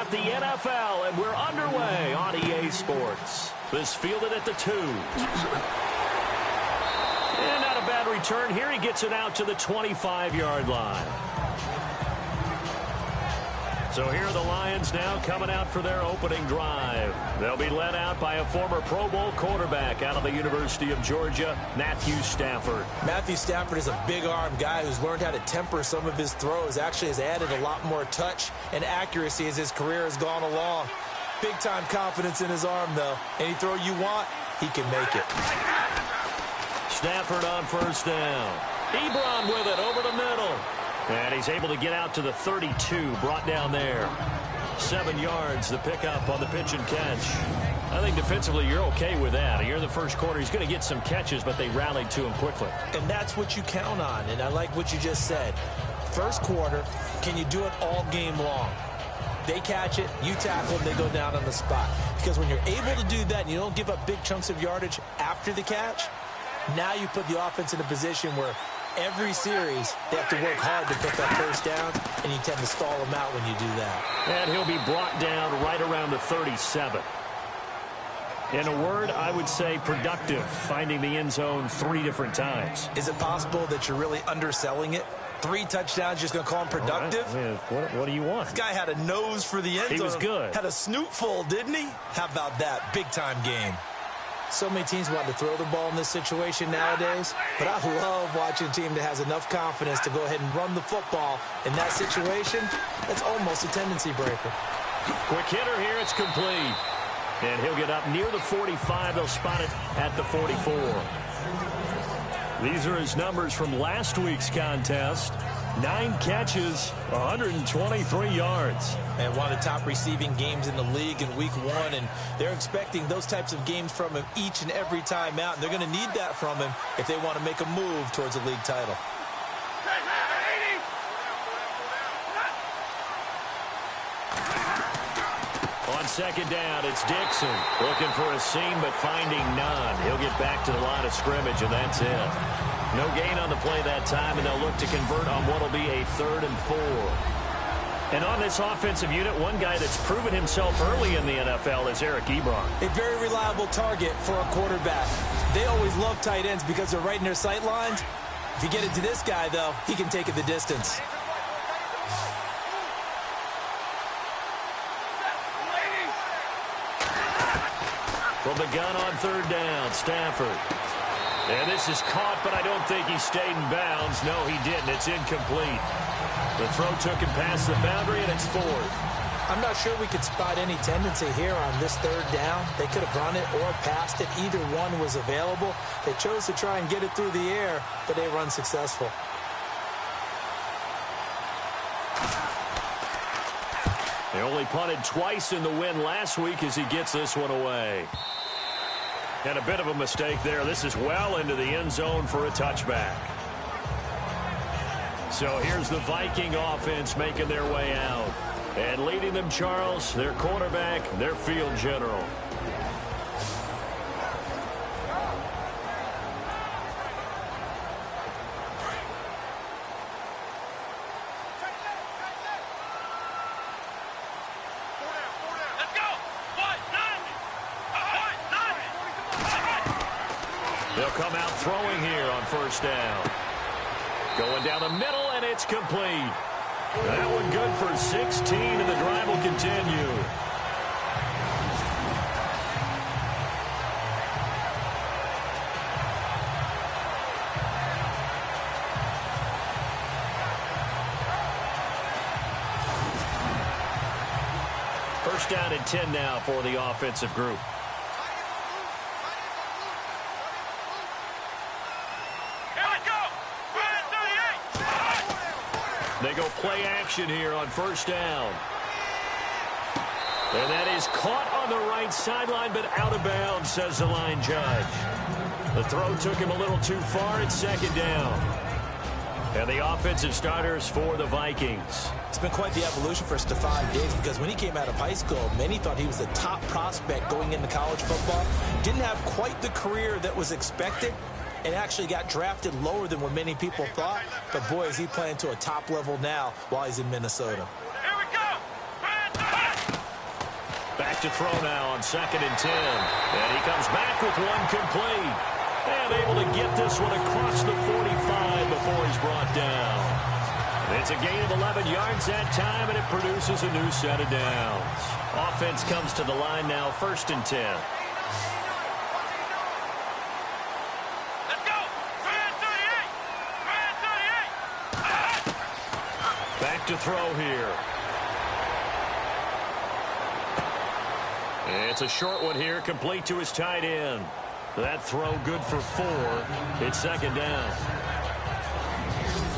got the NFL, and we're underway on EA Sports. This fielded at the 2. And not a bad return here. He gets it out to the 25-yard line. So here are the Lions now coming out for their opening drive. They'll be led out by a former Pro Bowl quarterback out of the University of Georgia, Matthew Stafford. Matthew Stafford is a big-arm guy who's learned how to temper some of his throws. Actually has added a lot more touch and accuracy as his career has gone along. Big-time confidence in his arm, though. Any throw you want, he can make it. Stafford on first down. Ebron with it over the middle. And he's able to get out to the 32, brought down there. 7 yards, the pickup on the pitch and catch. I think defensively you're okay with that. Here in the first quarter, he's going to get some catches, but they rallied to him quickly. And that's what you count on, and I like what you just said. First quarter, can you do it all game long? They catch it, you tackle them, they go down on the spot. Because when you're able to do that and you don't give up big chunks of yardage after the catch, now you put the offense in a position where every series, they have to work hard to pick up first down, and you tend to stall them out when you do that. And he'll be brought down right around the 37. In a word, I would say productive, finding the end zone 3 different times. Is it possible that you're really underselling it? 3 touchdowns, just going to call him productive? Right. What do you want? This guy had a nose for the end zone. He was good. Had a snoot full, didn't he? How about that? Big-time game. So many teams want to throw the ball in this situation nowadays, but I love watching a team that has enough confidence to go ahead and run the football. In that situation, that's almost a tendency breaker. Quick hitter here, it's complete. And he'll get up near the 45. They'll spot it at the 44. These are his numbers from last week's contest. 9 catches, 123 yards. And one of the top receiving games in the league in week 1, and they're expecting those types of games from him each and every time out, and they're going to need that from him if they want to make a move towards a league title. On second down, it's Dixon looking for a seam but finding none. He'll get back to the line of scrimmage, and that's it. No gain on the play that time, and they'll look to convert on what will be a 3rd and 4. And on this offensive unit, one guy that's proven himself early in the NFL is Eric Ebron. A very reliable target for a quarterback. They always love tight ends because they're right in their sight lines. If you get it to this guy, though, he can take it the distance. From the gun on 3rd down, Stafford. And this is caught, but I don't think he stayed in bounds. No, he didn't. It's incomplete. The throw took him past the boundary, and it's 4th. I'm not sure we could spot any tendency here on this 3rd down. They could have run it or passed it. Either one was available. They chose to try and get it through the air, but they were unsuccessful. They only punted twice in the win last week as he gets this one away. And a bit of a mistake there. This is well into the end zone for a touchback. So here's the Viking offense making their way out. And leading them, Charles, their quarterback, their field general. They'll come out throwing here on 1st down. Going down the middle, and it's complete. That one good for 16, and the drive will continue. First down and 10 now for the offensive group. They go play action here on 1st down. And that is caught on the right sideline, but out of bounds, says the line judge. The throw took him a little too far. It's 2nd down. And the offensive starters for the Vikings. It's been quite the evolution for Stephon Diggs because when he came out of high school, many thought he was the top prospect going into college football. Didn't have quite the career that was expected. And actually got drafted lower than what many people thought. But, boy, is he playing to a top level now while he's in Minnesota. Here we go! Back to throw now on 2nd and 10. And he comes back with one complete. And able to get this one across the 45 before he's brought down. It's a gain of 11 yards that time, and it produces a new set of downs. Offense comes to the line now, 1st and 10. Let's go! Try on 38! Back to throw here. It's a short one here, complete to his tight end. That throw good for 4. It's 2nd down.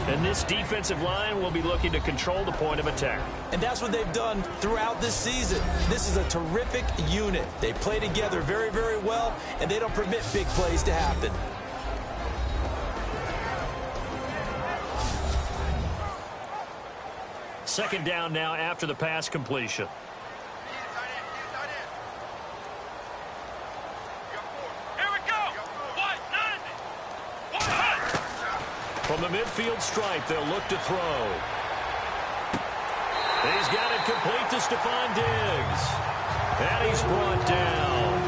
And this defensive line will be looking to control the point of attack. And that's what they've done throughout this season. This is a terrific unit. They play together very, very well, and they don't permit big plays to happen. Second down now after the pass completion. From the midfield stripe, they'll look to throw. He's got it complete to Stephon Diggs. And he's brought down.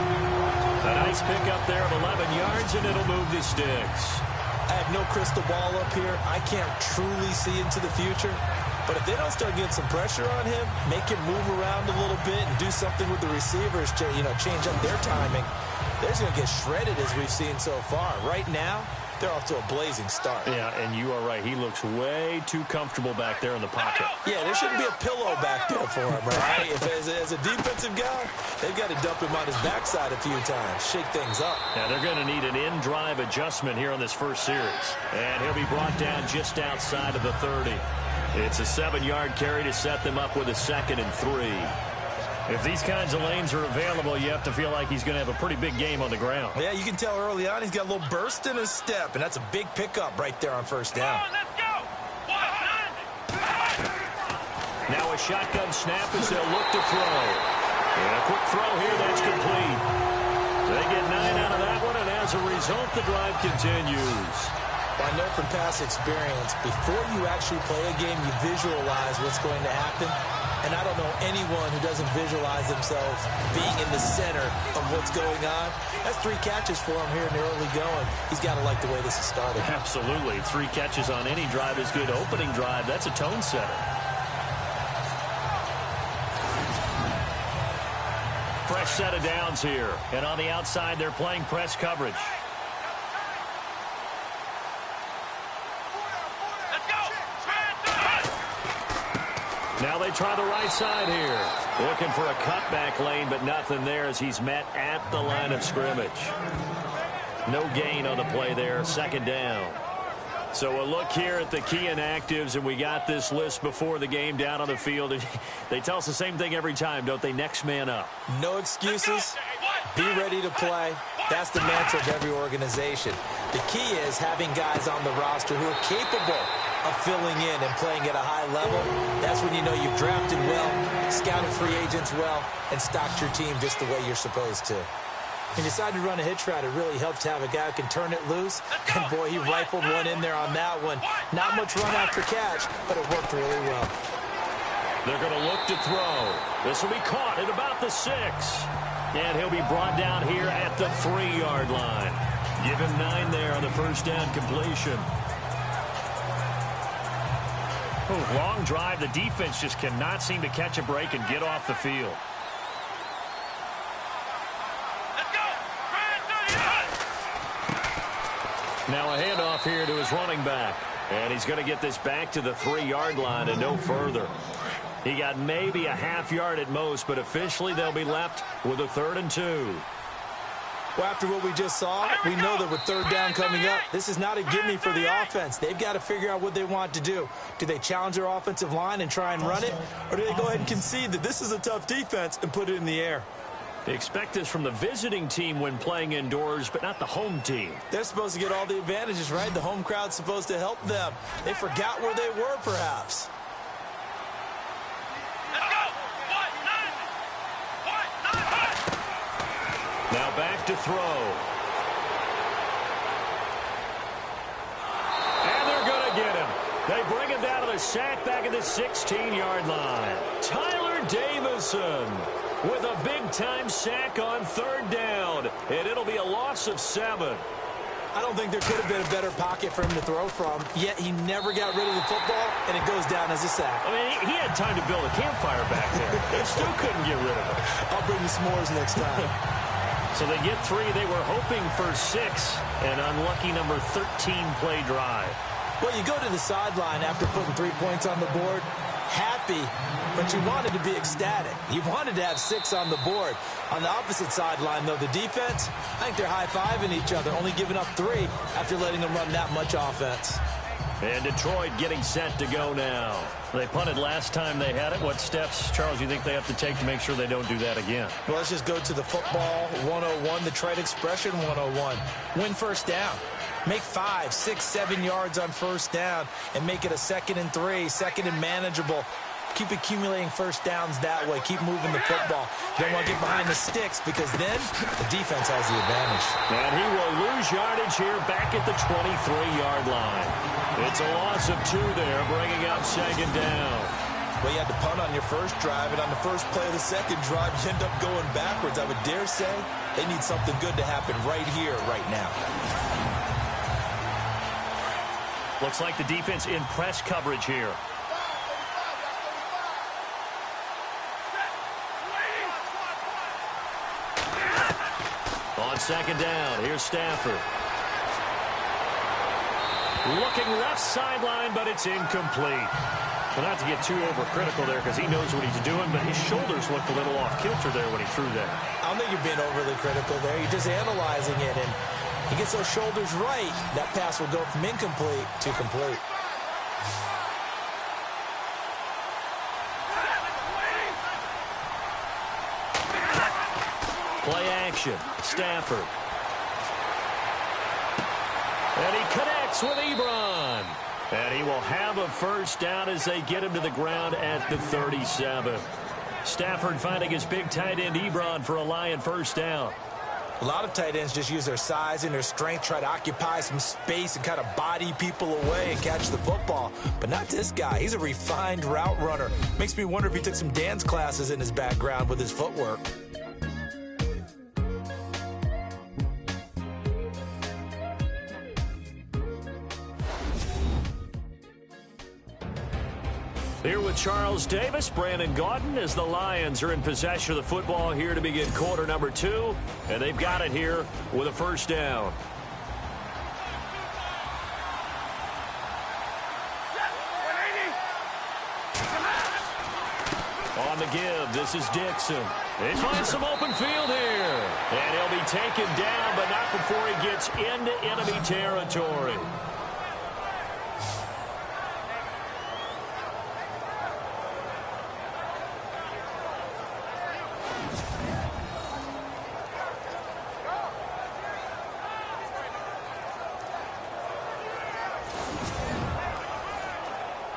A nice pickup there of 11 yards, and it'll move the sticks. I have no crystal ball up here. I can't truly see into the future. But if they don't start getting some pressure on him, make him move around a little bit and do something with the receivers to, change up their timing, they're going to get shredded as we've seen so far. Right now, they're off to a blazing start. Yeah, and you are right. He looks way too comfortable back there in the pocket. Yeah, there shouldn't be a pillow back there for him, right? If as a defensive guy, they've got to dump him on his backside a few times, shake things up. Now, they're going to need an in-drive adjustment here on this first series. And he'll be brought down just outside of the 30. It's a 7-yard carry to set them up with a 2nd and 3. If these kinds of lanes are available, you have to feel like he's going to have a pretty big game on the ground. Yeah, you can tell early on he's got a little burst in his step, and that's a big pickup right there on 1st down. Let's go! Now a shotgun snap as they'll look to throw. And a quick throw here, that's complete. They get 9 out of that one, and as a result, the drive continues. Well, I know from past experience, before you actually play a game, you visualize what's going to happen. And I don't know anyone who doesn't visualize themselves being in the center of what's going on. That's 3 catches for him here in the early going. He's got to like the way this is started. Absolutely. 3 catches on any drive is good. Opening drive, that's a tone setter. Fresh set of downs here. And on the outside, they're playing press coverage. Now they try the right side here. Looking for a cutback lane, but nothing there as he's met at the line of scrimmage. No gain on the play there. 2nd down. So a look here at the key inactives, and we got this list before the game down on the field. They tell us the same thing every time, don't they? Next man up. No excuses. Be ready to play. That's the mantra of every organization. The key is having guys on the roster who are capable of filling in and playing at a high level. That's when you know you've drafted well, scouted free agents well, and stocked your team just the way you're supposed to. When you decide to run a hitch route, it really helps to have a guy who can turn it loose. And, boy, he rifled one in there on that one. Not much run after catch, but it worked really well. They're going to look to throw. This will be caught at about the 6. And he'll be brought down here at the 3-yard line. Give him 9 there on the 1st down completion. Oh, long drive. The defense just cannot seem to catch a break and get off the field. Now a handoff here to his running back. And he's going to get this back to the 3-yard line and no further. He got maybe a half yard at most, but officially they'll be left with a 3rd and 2. Well, after what we just saw, we know that with 3rd down coming up, this is not a gimme for the offense. They've got to figure out what they want to do. Do they challenge their offensive line and try and run it? Or do they go ahead and concede that this is a tough defense and put it in the air? They expect this from the visiting team when playing indoors, but not the home team. They're supposed to get all the advantages, right? The home crowd's supposed to help them. They forgot where they were, perhaps. Now back to throw. And they're going to get him. They bring him down to the sack back at the 16-yard line. Tyler Davison. with a big-time sack on 3rd down, and it'll be a loss of 7. I don't think there could have been a better pocket for him to throw from, yet he never got rid of the football, and it goes down as a sack. I mean, he had time to build a campfire back there. They still couldn't get rid of it. I'll bring the s'mores next time. So they get 3. They were hoping for 6, an unlucky number 13 play drive. Well, you go to the sideline after putting 3 points on the board, happy, but you wanted to be ecstatic. You wanted to have 6 on the board. On the opposite sideline, though, the defense, I think they're high-fiving each other, only giving up 3 after letting them run that much offense. And Detroit getting set to go now. They punted last time they had it. What steps, Charles, you think they have to take to make sure they don't do that again? Well, let's just go to the football 101, the trade expression 101. Win 1st down. Make 5, 6, 7 yards on 1st down and make it a 2nd and 3, 2nd and manageable. Keep accumulating 1st downs that way. Keep moving the football. You don't want to get behind the sticks because then the defense has the advantage. And he will lose yardage here back at the 23-yard line. It's a loss of 2 there, bringing up 2nd down. Well, you had to punt on your first drive, and on the first play of the second drive, you end up going backwards. I would dare say they need something good to happen right here, right now. Looks like the defense in press coverage here. On 2nd down, here's Stafford. Looking left sideline, but it's incomplete. Well, not to get too overcritical there because he knows what he's doing, but his shoulders looked a little off kilter there when he threw that. I don't think you're being overly critical there. You're just analyzing it, and he gets those shoulders right. That pass will go from incomplete to complete. Play action. Stafford. And he connects with Ebron. And he will have a 1st down as they get him to the ground at the 37. Stafford finding his big tight end Ebron for a Lion 1st down. A lot of tight ends just use their size and their strength, try to occupy some space and kind of body people away and catch the football. But not this guy. He's a refined route runner. Makes me wonder if he took some dance classes in his background with his footwork. Here with Charles Davis, Brandon Gaudin, as the Lions are in possession of the football here to begin quarter number 2. And they've got it here with a 1st down. On the give, this is Dixon. They find some open field here. And he'll be taken down, but not before he gets into enemy territory.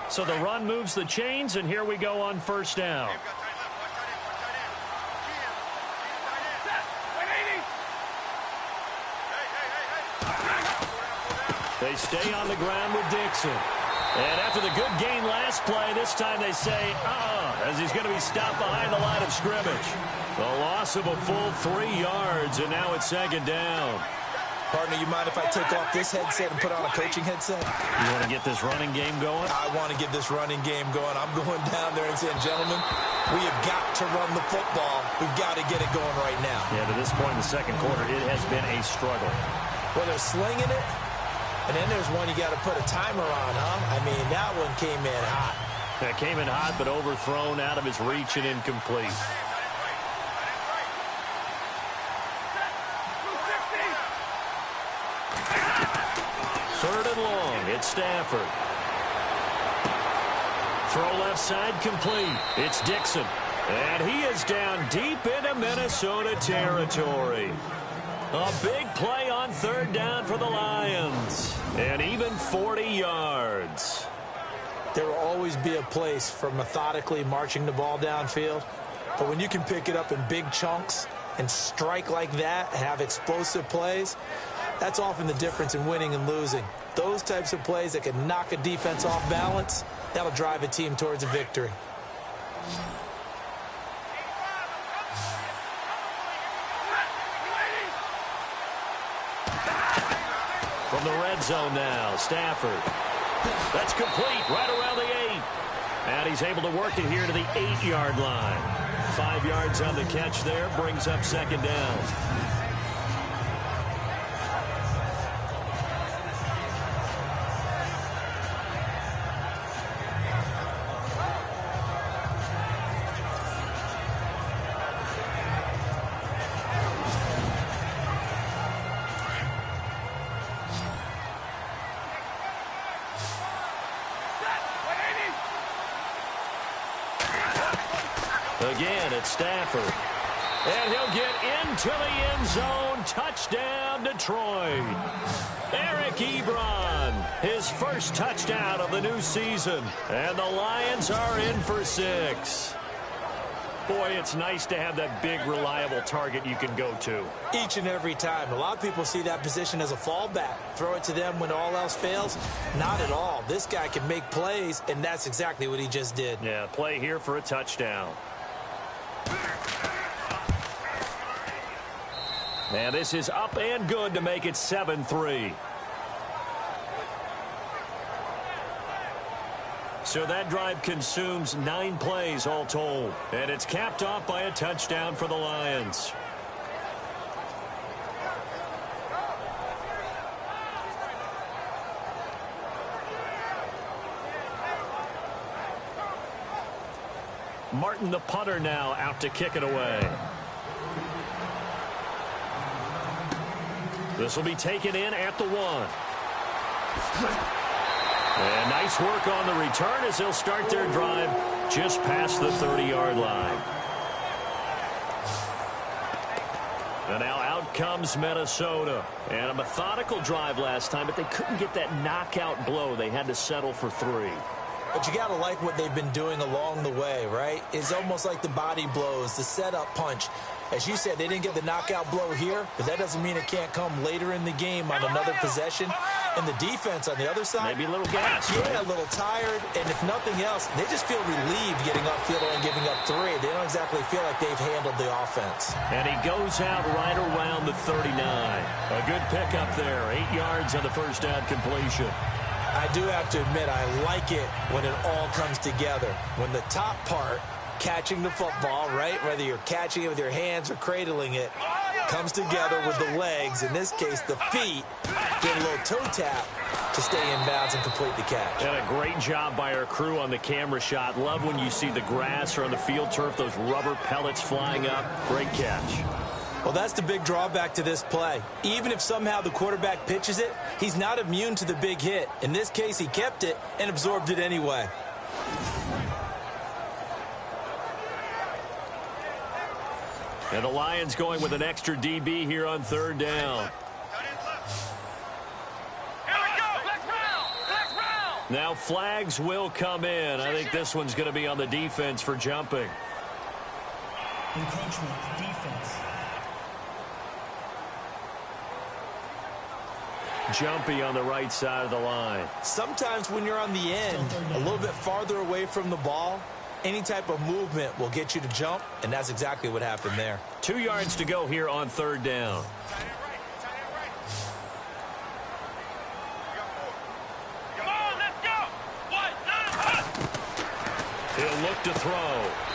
So the run moves the chains, and here we go on 1st down. They stay on the ground with Dixon. And after the good gain last play, this time they say, as he's going to be stopped behind the line of scrimmage. The loss of a full 3 yards, and now it's 2nd down. Partner, you mind if I take off this headset and put on a coaching headset? You want to get this running game going? I want to get this running game going. I'm going down there and saying, gentlemen, we have got to run the football. We've got to get it going right now. Yeah, to this point in the 2nd quarter, it has been a struggle. Well, they're slinging it, and then there's one you got to put a timer on, huh? I mean, that one came in hot. That came in hot, but overthrown out of his reach and incomplete. Third and long, it's Stafford. Throw left side complete. It's Dixon. And he is down deep into Minnesota territory. A big play on 3rd down for the Lions. And even 40 yards. There will always be a place for methodically marching the ball downfield. But when you can pick it up in big chunks and strike like that, have explosive plays, that's often the difference in winning and losing. Those types of plays that can knock a defense off balance, that'll drive a team towards a victory. From the red zone now, Stafford. That's complete right around the 8. And he's able to work it here to the 8-yard line. 5 yards on the catch there, brings up second down. Again, it's Stafford. And he'll get into the end zone. Touchdown, Detroit. Eric Ebron, his first touchdown of the new season. And the Lions are in for 6. Boy, it's nice to have that big, reliable target you can go to. Each and every time. A lot of people see that position as a fallback. Throw it to them when all else fails. Not at all. This guy can make plays, and that's exactly what he just did. Yeah, play here for a touchdown. Now this is up and good to make it 7-3. So that drive consumes 9 plays all told. And it's capped off by a touchdown for the Lions. Martin, the punter, now out to kick it away. This will be taken in at the 1. And nice work on the return as they'll start their drive just past the 30-yard line. And now out comes Minnesota. And a methodical drive last time, but they couldn't get that knockout blow. They had to settle for 3. But you got to like what they've been doing along the way, right? It's almost like the body blows, the setup punch. As you said, they didn't get the knockout blow here, but that doesn't mean it can't come later in the game on another possession. And the defense on the other side, maybe a little gas. Yeah, a little tired. And if nothing else, they just feel relieved getting upfield and giving up 3. They don't exactly feel like they've handled the offense. And he goes out right around the 39. A good pickup there. 8 yards on the first down completion. I do have to admit, I like it when it all comes together. When the top part, catching the football, right, whether you're catching it with your hands or cradling it, comes together with the legs, in this case the feet, get a little toe tap to stay in bounds and complete the catch. And a great job by our crew on the camera shot. Love when you see the grass or on the field turf, those rubber pellets flying up. Great catch. Well, that's the big drawback to this play. Even if somehow the quarterback pitches it, he's not immune to the big hit. In this case, he kept it and absorbed it anyway. And the Lions going with an extra DB here on 3rd down. Now flags will come in. I think this one's going to be on the defense for jumping. Encroachment, defense. Jumpy on the right side of the line. Sometimes when you're on the end, a little bit farther away from the ball, any type of movement will get you to jump, and that's exactly what happened there. 2 yards to go here on 3rd down. He'll look to throw,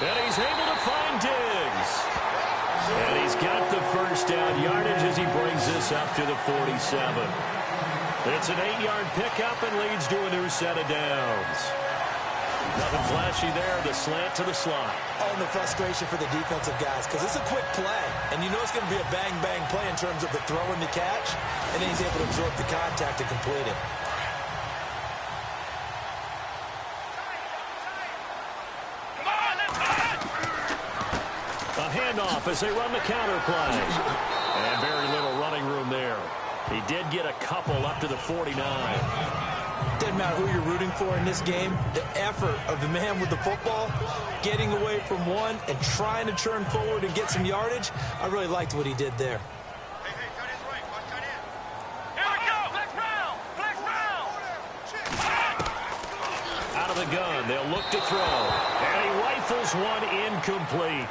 and he's able to find Diggs. And he's got the first down yardage as he brings this up to the 47. It's an 8-yard pickup and leads to a new set of downs. Nothing flashy there, the slant to the slot. Oh, and the frustration for the defensive guys, because it's a quick play. And you know it's going to be a bang-bang play in terms of the throw and the catch, and then he's able to absorb the contact to complete it. A handoff as they run the counter play. And very little running room there. He did get a couple up to the 49. Doesn't matter who you're rooting for in this game, the effort of the man with the football, getting away from one and trying to turn forward and get some yardage, I really liked what he did there. Out of the gun, they'll look to throw. And he rifles one incomplete.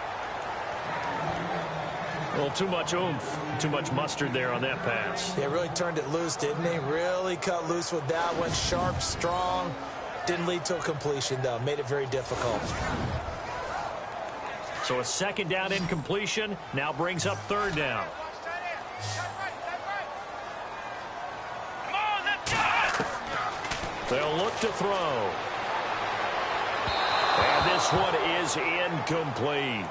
Well, too much oomph, too much mustard there on that pass. They really turned it loose, didn't they? Really cut loose with that one. Sharp, strong. Didn't lead to a completion, though. Made it very difficult. So a second down incompletion now brings up third down. They'll look to throw. And this one is incomplete.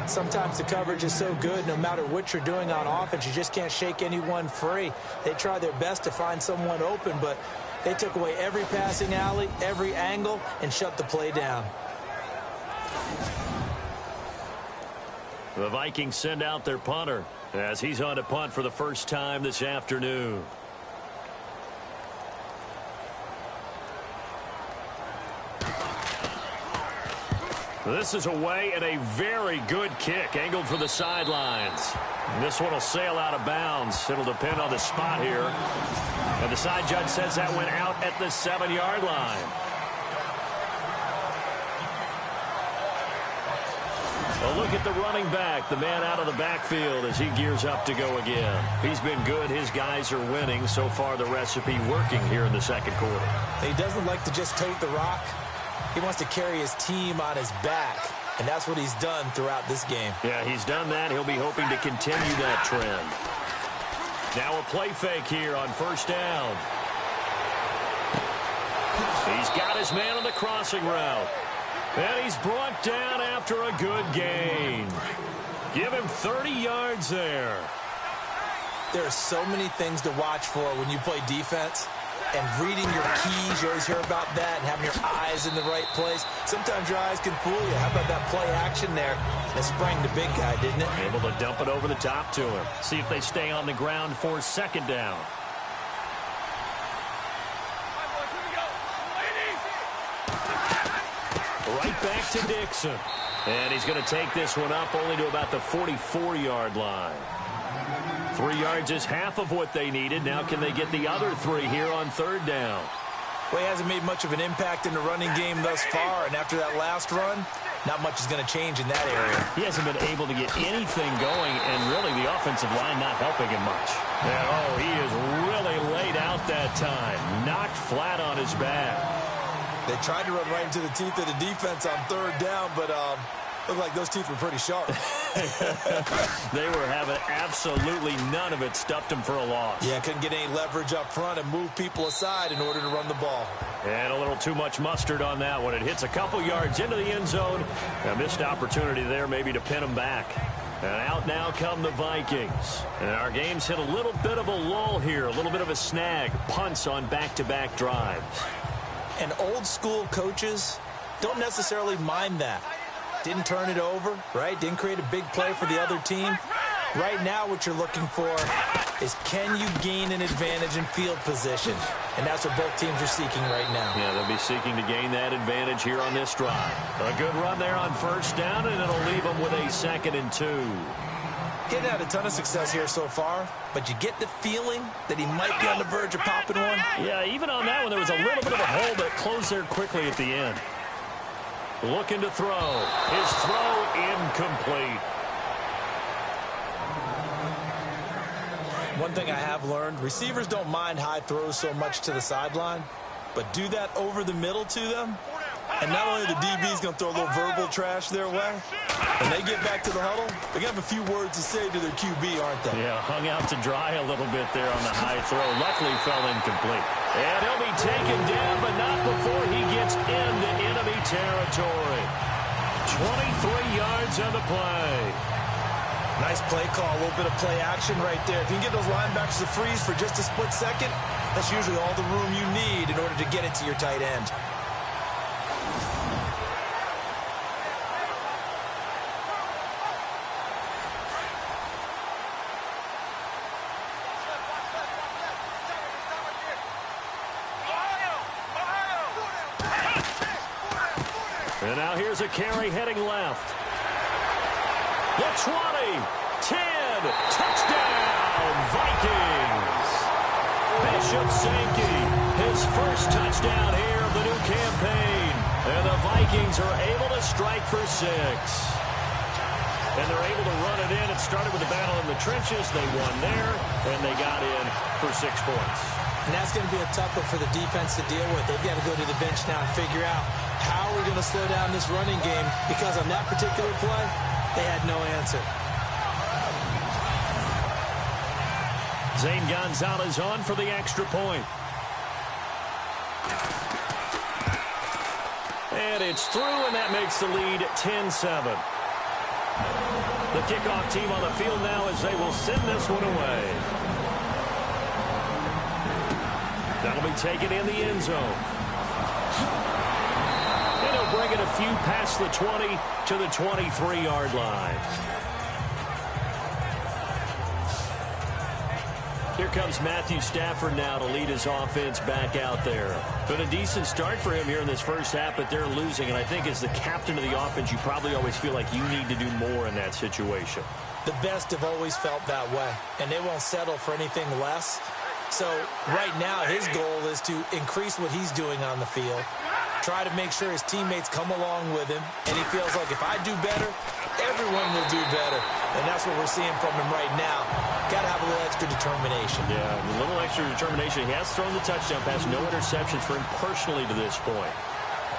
Sometimes the coverage is so good, no matter what you're doing on offense, you just can't shake anyone free. They try their best to find someone open, but they took away every passing alley, every angle, and shut the play down. The Vikings send out their punter as he's on to punt for the first time this afternoon. This is away and a very good kick, angled for the sidelines. This one will sail out of bounds. It'll depend on the spot here. And the side judge says that went out at the 7-yard line. A look at the running back, the man out of the backfield as he gears up to go again. He's been good. His guys are winning. So far, the recipe working here in the second quarter. He doesn't like to just tote the rock. He wants to carry his team on his back, and that's what he's done throughout this game. Yeah, he's done that. He'll be hoping to continue that trend. Now a play fake here on first down. He's got his man on the crossing route. And he's brought down after a good gain. Give him 30 yards there. There are so many things to watch for when you play defense. And reading your keys, you always hear about that, and having your eyes in the right place. Sometimes your eyes can fool you. How about that play action there? That sprang the big guy, didn't it? Able to dump it over the top to him. See if they stay on the ground for second down. Right back to Dixon. And he's going to take this one up only to about the 44-yard line. 3 yards is half of what they needed. Now can they get the other 3 here on third down? Well, he hasn't made much of an impact in the running game thus far, and after that last run, not much is going to change in that area. He hasn't been able to get anything going, and really the offensive line not helping him much. And, oh, he is really laid out that time. Knocked flat on his back. They tried to run right into the teeth of the defense on third down, but looked like those teeth were pretty sharp. They were having absolutely none of it. Stuffed him for a loss. Yeah, couldn't get any leverage up front and move people aside in order to run the ball. And a little too much mustard on that one. It hits a couple yards into the end zone. A missed opportunity there maybe to pin him back. And out now come the Vikings. And our game's hit a little bit of a lull here, a little bit of a snag. Punts on back-to-back drives. And old-school coaches don't necessarily mind that. Didn't turn it over, right? Didn't create a big play for the other team. Right now what you're looking for is can you gain an advantage in field position? And that's what both teams are seeking right now. Yeah, they'll be seeking to gain that advantage here on this drive. A good run there on first down, and it'll leave them with a 2nd and 2. Getting had a ton of success here so far, but you get the feeling that he might be on the verge of popping one. Yeah, even on that one, there was a little bit of a hole, but it closed there quickly at the end. Looking to throw. His throw incomplete. One thing I have learned, receivers don't mind high throws so much to the sideline, but do that over the middle to them, and not only the DB's going to throw a little verbal trash their way, when they get back to the huddle, they're going to have a few words to say to their QB, aren't they? Yeah, hung out to dry a little bit there on the high throw. Luckily fell incomplete. And he'll be taken down, but not before he gets into enemy territory. 23 yards on the play. Nice play call, a little bit of play action right there. If you can get those linebackers to freeze for just a split second, that's usually all the room you need in order to get it to your tight end. And now here's a carry heading left. The 20, 10, touchdown, Vikings. Bishop Sankey, his first touchdown here of the new campaign. And the Vikings are able to strike for 6. And they're able to run it in. It started with a battle in the trenches. They won there, and they got in for 6 points. And that's going to be a tough one for the defense to deal with. They've got to go to the bench now and figure out how we're going to slow down this running game, because on that particular play, they had no answer. Zane Gonzalez on for the extra point. And it's through, and that makes the lead 10-7. The kickoff team on the field now as they will send this one away. That'll be taken in the end zone. And he'll bring it a few past the 20 to the 23-yard line. Here comes Matthew Stafford now to lead his offense back out there. Been a decent start for him here in this first half, but they're losing. And I think as the captain of the offense, you probably always feel like you need to do more in that situation. The best have always felt that way, and they won't settle for anything less. So right now his goal is to increase what he's doing on the field, try to make sure his teammates come along with him, and he feels like if I do better, everyone will do better. And that's what we're seeing from him right now. Got to have a little extra determination. Yeah, a little extra determination. He has thrown the touchdown pass, no interceptions for him personally to this point.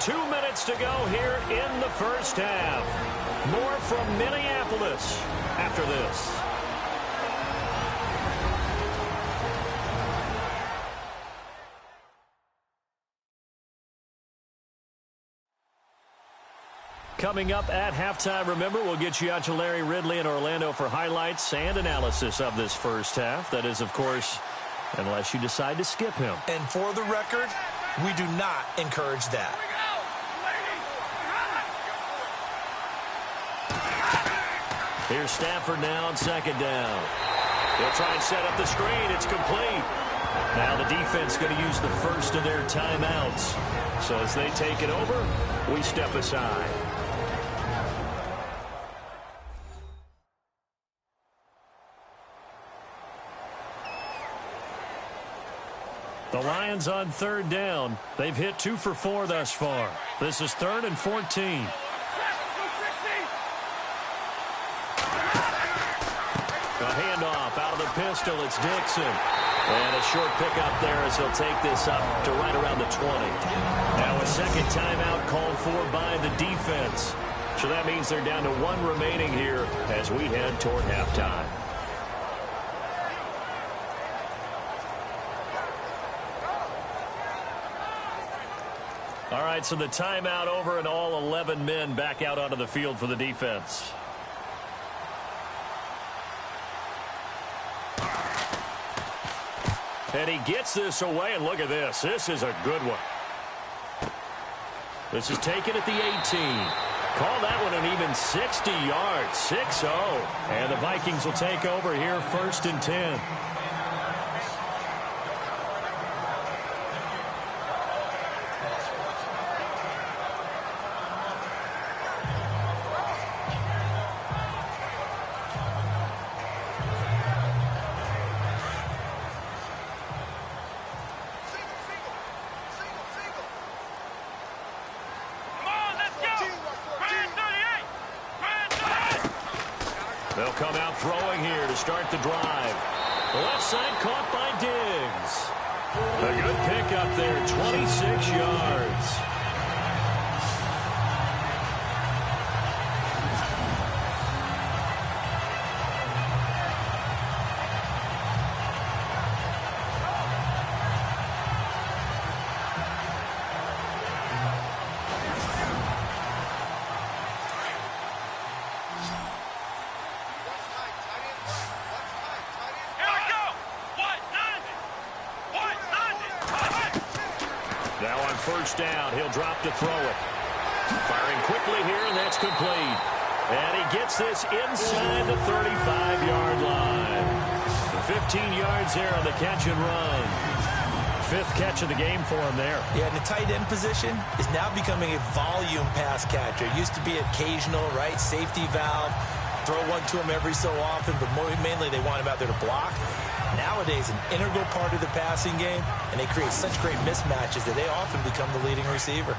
2 minutes to go here in the first half. More from Minneapolis after this. Coming up at halftime, remember, we'll get you out to Larry Ridley in Orlando for highlights and analysis of this first half. That is, of course, unless you decide to skip him. And for the record, we do not encourage that. Here's Stafford now on second down. He'll try and set up the screen. It's complete. Now the defense going to use the first of their timeouts. So as they take it over, we step aside. The Lions on third down. They've hit 2 for 4 thus far. This is 3rd and 14. A handoff out of the pistol. It's Dixon. And a short pickup there as he'll take this up to right around the 20. Now a second timeout called for by the defense. So that means they're down to 1 remaining here as we head toward halftime. All right, so the timeout over and all 11 men back out onto the field for the defense. And he gets this away, and look at this. This is a good one. This is taken at the 18. Call that one an even 60 yards, 6-0. And the Vikings will take over here 1st and 10. They'll come out throwing here to start the drive. Left side caught by Diggs. A good pickup there, 26 yards. Now on first down, he'll drop to throw it. Firing quickly here, and that's complete. And he gets this inside the 35-yard line. 15 yards there on the catch and run. 5th catch of the game for him there. Yeah, and the tight end position is now becoming a volume pass catcher. It used to be occasional, right? Safety valve. Throw one to him every so often, but mainly they want him out there to block. Nowadays, an integral part of the passing game, and they create such great mismatches that they often become the leading receiver.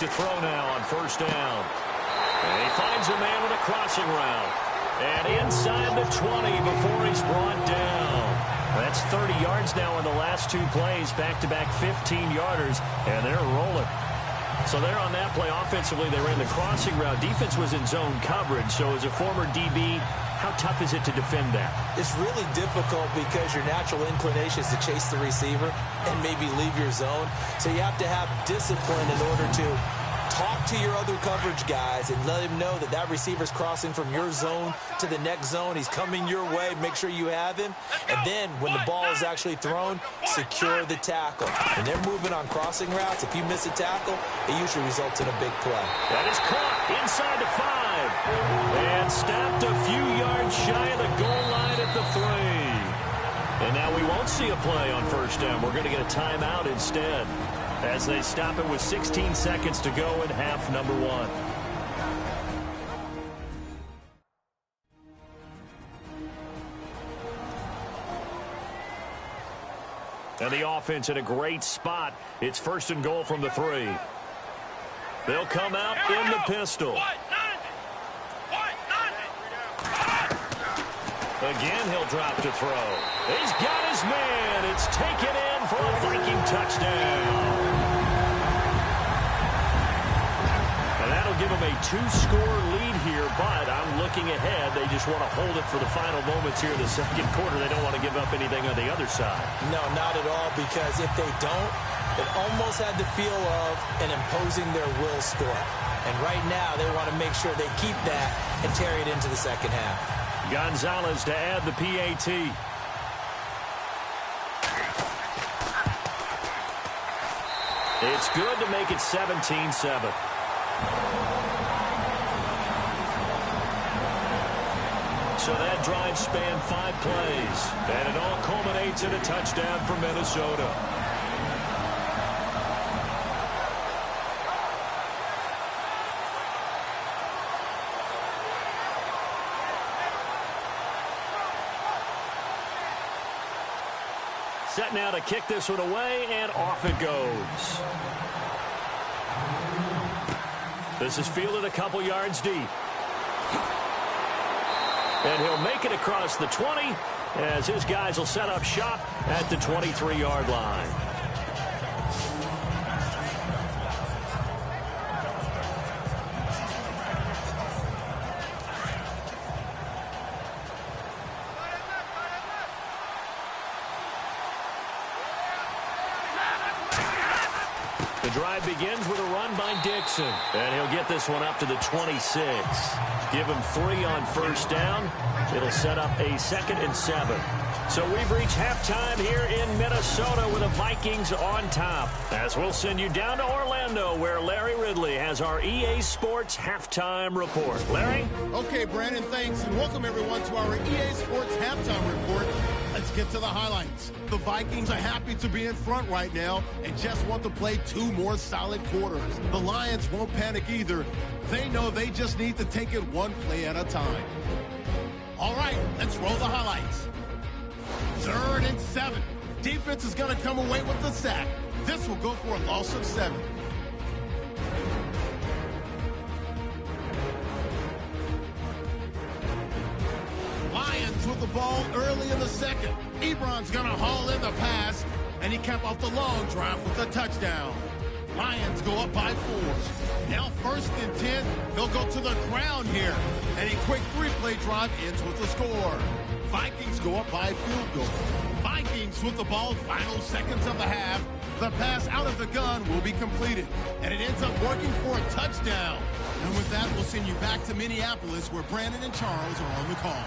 to throw now on first down. And he finds a man with a crossing route. And inside the 20 before he's brought down. That's 30 yards now in the last two plays, back-to-back 15-yarders, and they're rolling. So there on that play, offensively, they ran the crossing route. Defense was in zone coverage, so as a former DB, how tough is it to defend that? It's really difficult because your natural inclination is to chase the receiver and maybe leave your zone. So you have to have discipline in order to talk to your other coverage guys and let him know that that receiver's crossing from your zone to the next zone. He's coming your way. Make sure you have him. And then when the ball is actually thrown, secure the tackle. When they're moving on crossing routes, if you miss a tackle, it usually results in a big play. That is caught inside the 5 and stopped a few yards shy of the goal line at the 3. And now we won't see a play on first down. We're going to get a timeout instead, as they stop it with 16 seconds to go in half number 1. And the offense in a great spot. It's first and goal from the 3. They'll come out in the pistol. Again, he'll drop to throw. He's got his man. It's taken in for a Viking touchdown. And that'll give them a 2-score lead here, but I'm looking ahead. They just want to hold it for the final moments here in the second quarter. They don't want to give up anything on the other side. No, not at all, because if they don't, it almost had the feel of an imposing their will score. And right now, they want to make sure they keep that and carry it into the second half. Gonzalez to add the PAT. It's good to make it 17-7. So that drive spanned 5 plays, and it all culminates in a touchdown for Minnesota. Set now to kick this one away, and off it goes. This is fielded a couple yards deep. And he'll make it across the 20 as his guys will set up shop at the 23-yard line. The drive begins with a run by Dixon. And he'll get this one up to the 26. Give him 3 on first down. It'll set up a 2nd and 7. So we've reached halftime here in Minnesota with the Vikings on top. As we'll send you down to Orlando, where Larry Ridley has our EA Sports halftime report. Larry? Okay, Brandon, thanks, and welcome everyone to our EA Sports halftime report. Let's get to the highlights. The Vikings are happy to be in front right now and just want to play 2 more solid quarters. The Lions won't panic either. They know they just need to take it 1 play at a time. All right, let's roll the highlights. 3rd and 7. Defense is going to come away with the sack. This will go for a loss of 7. Lions with the ball early in the 2nd. Ebron's going to haul in the pass, and he capped off the long drive with a touchdown. Lions go up by 4. Now 1st and 10. They'll go to the ground here, and a quick 3-play drive ends with a score. Vikings go up by a field goal. Vikings with the ball, final seconds of the half. The pass out of the gun will be completed, and it ends up working for a touchdown. And with that, we'll send you back to Minneapolis, where Brandon and Charles are on the call.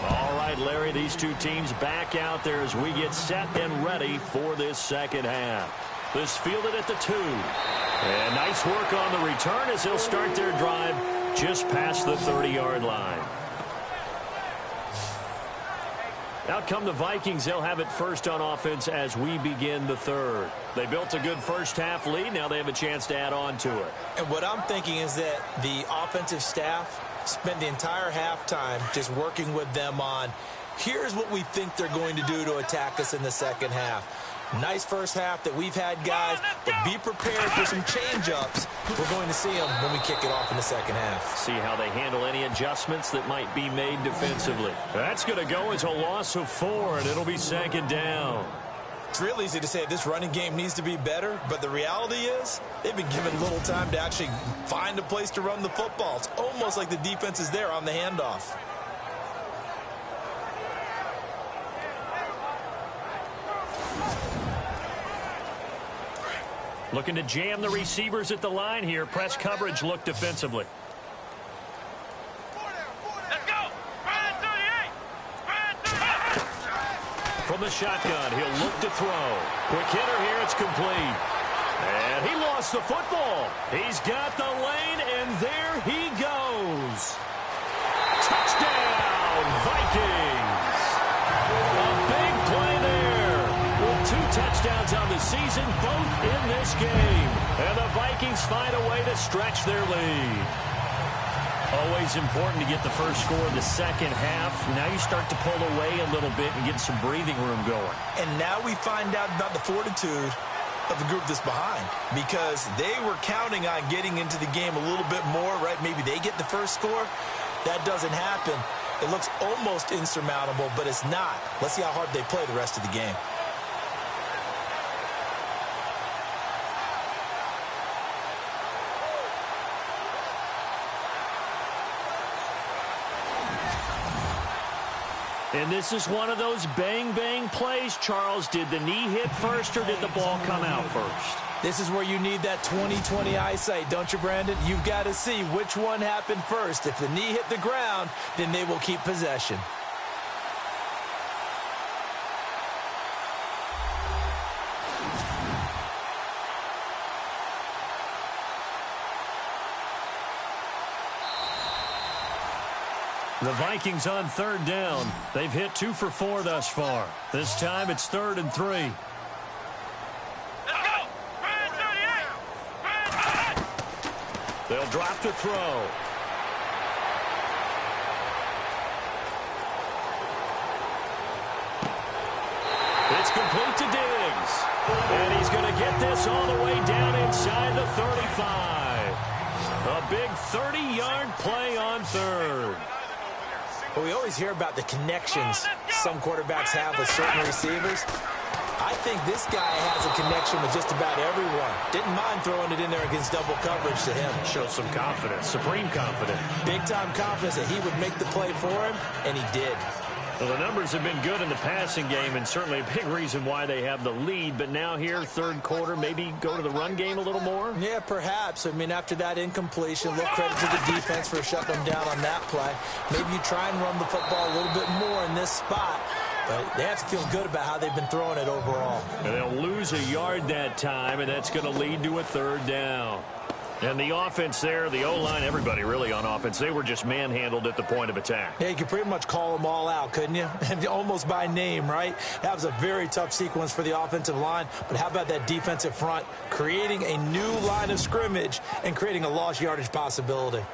All right, Larry, these 2 teams back out there as we get set and ready for this second half. This fielded at the 2. And nice work on the return as they'll start their drive just past the 30-yard line. Out come the Vikings. They'll have it first on offense as we begin the 3rd. They built a good first half lead. Now they have a chance to add on to it. And what I'm thinking is that the offensive staff spent the entire halftime just working with them on, here's what we think they're going to do to attack us in the second half. Nice first half that we've had, guys, but be prepared for some change-ups. We're going to see them when we kick it off in the second half. See how they handle any adjustments that might be made defensively. That's going to go as a loss of 4, and it'll be second down. It's real easy to say this running game needs to be better, but the reality is they've been given little time to actually find a place to run the football. It's almost like the defense is there on the handoff. Looking to jam the receivers at the line here. Press coverage look defensively. Let's go! Ryan 38! Ryan 38! From the shotgun, he'll look to throw. Quick hitter here, it's complete. And he lost the football. He's got the lane, and there he goes. Touchdown, Vikings! A big play there. With 2 touchdowns on the season, both in this game. And the Vikings find a way to stretch their lead. Always important to get the first score of the second half. Now you start to pull away a little bit and get some breathing room going. And now we find out about the fortitude of the group that's behind, because they were counting on getting into the game a little bit more, right? Maybe they get the first score. That doesn't happen. It looks almost insurmountable, but it's not. Let's see how hard they play the rest of the game. And this is one of those bang-bang plays, Charles. Did the knee hit first or did the ball come out first? This is where you need that 20/20 eyesight, don't you, Brandon? You've got to see which one happened first. If the knee hit the ground, then they will keep possession. The Vikings on third down. They've hit 2 for 4 thus far. This time it's 3rd and 3. Let's go! Ryan 38! Ryan 38! They'll drop to throw. It's complete to Diggs. And he's going to get this all the way down inside the 35. A big 30-yard play on third. Well, we always hear about the connections some quarterbacks have with certain receivers. I think this guy has a connection with just about everyone. Didn't mind throwing it in there against double coverage to him. Shows some confidence, supreme confidence. Big-time confidence that he would make the play for him, and he did. Well, the numbers have been good in the passing game, and certainly a big reason why they have the lead. But now here, third quarter, maybe go to the run game a little more? Yeah, perhaps. I mean, after that incompletion, a little credit to the defense for shutting them down on that play. Maybe you try and run the football a little bit more in this spot. But they have to feel good about how they've been throwing it overall. And they'll lose a yard that time, and that's going to lead to a third down. And the offense there, the O-line, everybody really on offense, they were just manhandled at the point of attack. Yeah, you could pretty much call them all out, couldn't you? Almost by name, right? That was a very tough sequence for the offensive line. But how about that defensive front creating a new line of scrimmage and creating a lost yardage possibility?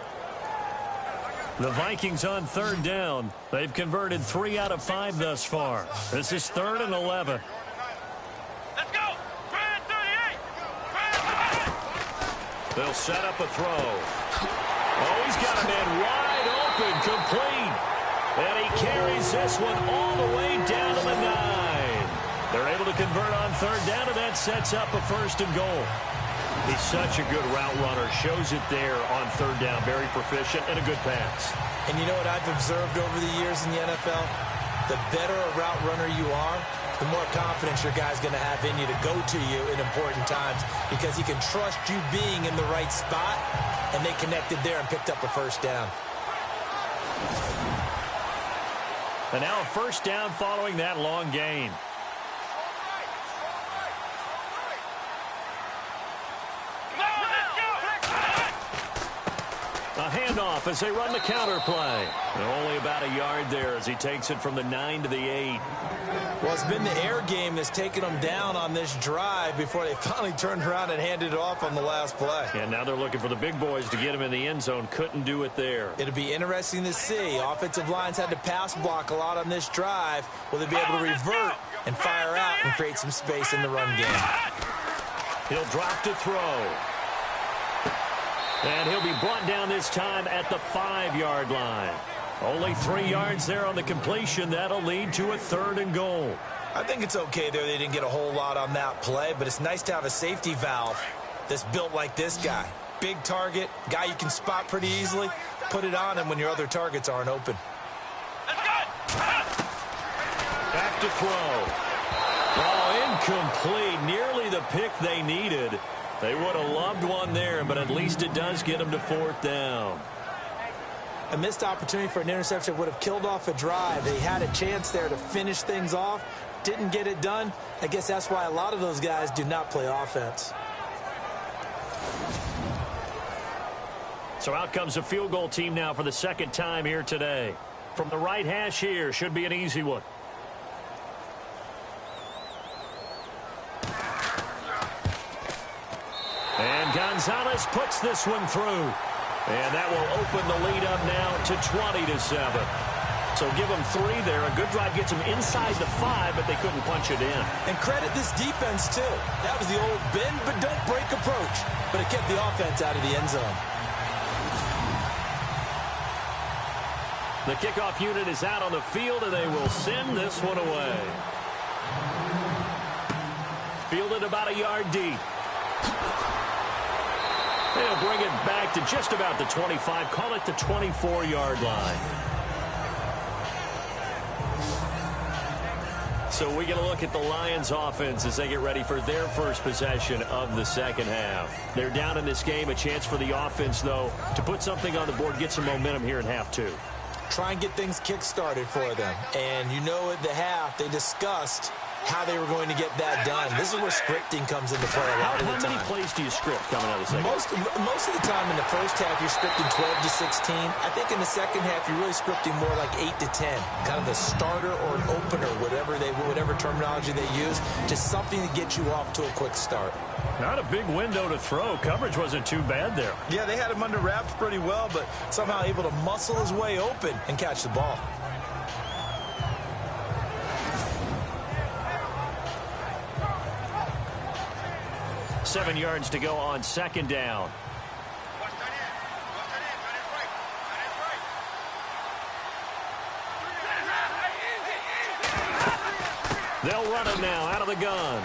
The Vikings on third down. They've converted 3 out of 5 thus far. This is 3rd and 11. Let's go! Ryan 38! Ryan 38! They'll set up a throw. Oh, he's got a man wide open, complete. And he carries this one all the way down to the 9. They're able to convert on third down, and that sets up a 1st and goal. He's such a good route runner. Shows it there on third down. Very proficient and a good pass. And you know what I've observed over the years in the NFL? The better a route runner you are, the more confidence your guy's going to have in you to go to you in important times, because he can trust you being in the right spot, and they connected there and picked up a 1st down. And now a 1st down following that long gain. A handoff as they run the counter play. And only about a yard there as he takes it from the 9 to the 8. Well, it's been the air game that's taken them down on this drive before they finally turned around and handed it off on the last play. And now they're looking for the big boys to get him in the end zone. Couldn't do it there. It'll be interesting to see. Offensive lines had to pass block a lot on this drive. Will they be able to revert and fire out and create some space in the run game. He'll drop to throw. And he'll be brought down this time at the 5-yard line. Only 3 yards there on the completion. That'll lead to a 3rd and goal. I think it's okay there. They didn't get a whole lot on that play, but it's nice to have a safety valve that's built like this guy. Big target, guy you can spot pretty easily. Put it on him when your other targets aren't open. Back to throw. Oh, incomplete. Nearly the pick they needed. They would have loved one there, but at least it does get them to 4th down. A missed opportunity for an interception would have killed off a drive. They had a chance there to finish things off. Didn't get it done. I guess that's why a lot of those guys do not play offense. So out comes a field goal team now for the 2nd time here today. From the right hash here, should be an easy one. And Gonzalez puts this one through. And that will open the lead up now to 20-7. So give them 3 there. A good drive gets them inside the 5, but they couldn't punch it in. And credit this defense, too. That was the old bend but don't break approach. But it kept the offense out of the end zone. The kickoff unit is out on the field, and they will send this one away. Fielded about a yard deep. They'll bring it back to just about the 25. Call it the 24-yard line. So we get a look at the Lions offense as they get ready for their first possession of the 2nd half. They're down in this game. A chance for the offense, though, to put something on the board, get some momentum here in half 2. Try and get things kick-started for them. And you know at the half, they discussed how they were going to get that done. This is where scripting comes into play a lot of the time. How many plays do you script coming out of the second? Most of the time in the first half, you're scripting 12 to 16. I think in the second half, you're really scripting more like 8 to 10. Kind of the starter or an opener, whatever terminology they use, just something to get you off to a quick start. Not a big window to throw. Coverage wasn't too bad there. Yeah, they had him under wraps pretty well, but somehow able to muscle his way open and catch the ball. Seven yards to go on 2nd down. They'll run him now out of the gun.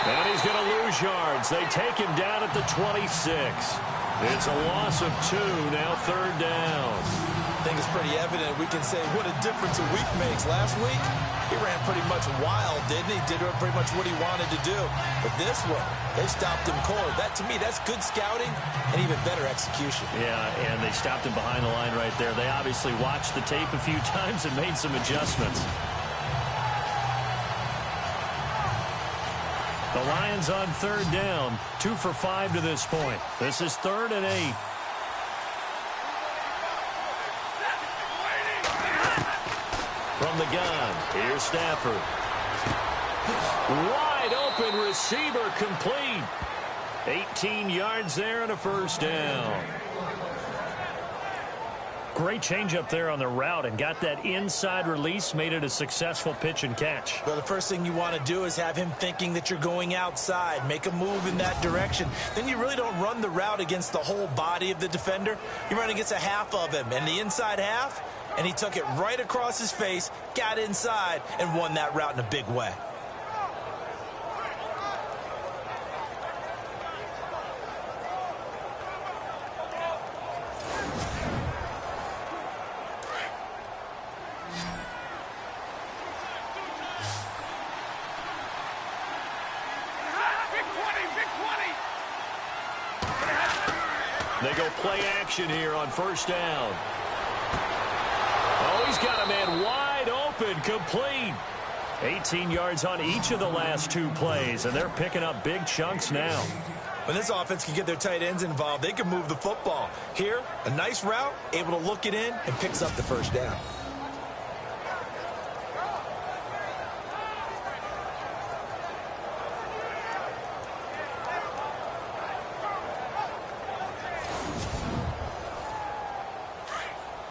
And he's going to lose yards. They take him down at the 26. It's a loss of 2, now 3rd down. I think it's pretty evident. We can say what a difference a week makes. Last week, he ran pretty much wild, didn't he? Did pretty much what he wanted to do. But this one, they stopped him cold. That, to me, that's good scouting and even better execution. Yeah, and they stopped him behind the line right there. They obviously watched the tape a few times and made some adjustments. The Lions on 3rd down, 2 for 5 to this point. This is 3rd and 8. From the gun, here's Stafford. Wide open receiver, complete. 18 yards there and a 1st down. Great change up there on the route and got that inside release, made it a successful pitch and catch. Well, the first thing you want to do is have him thinking that you're going outside, make a move in that direction. Then you really don't run the route against the whole body of the defender. You run against a half of him, and the inside half, and he took it right across his face, got inside, and won that route in a big way. They go play action here on 1st down. Oh, he's got a man wide open, complete. 18 yards on each of the last 2 plays, and they're picking up big chunks now. When this offense can get their tight ends involved, they can move the football. Here, a nice route, able to look it in, and picks up the 1st down.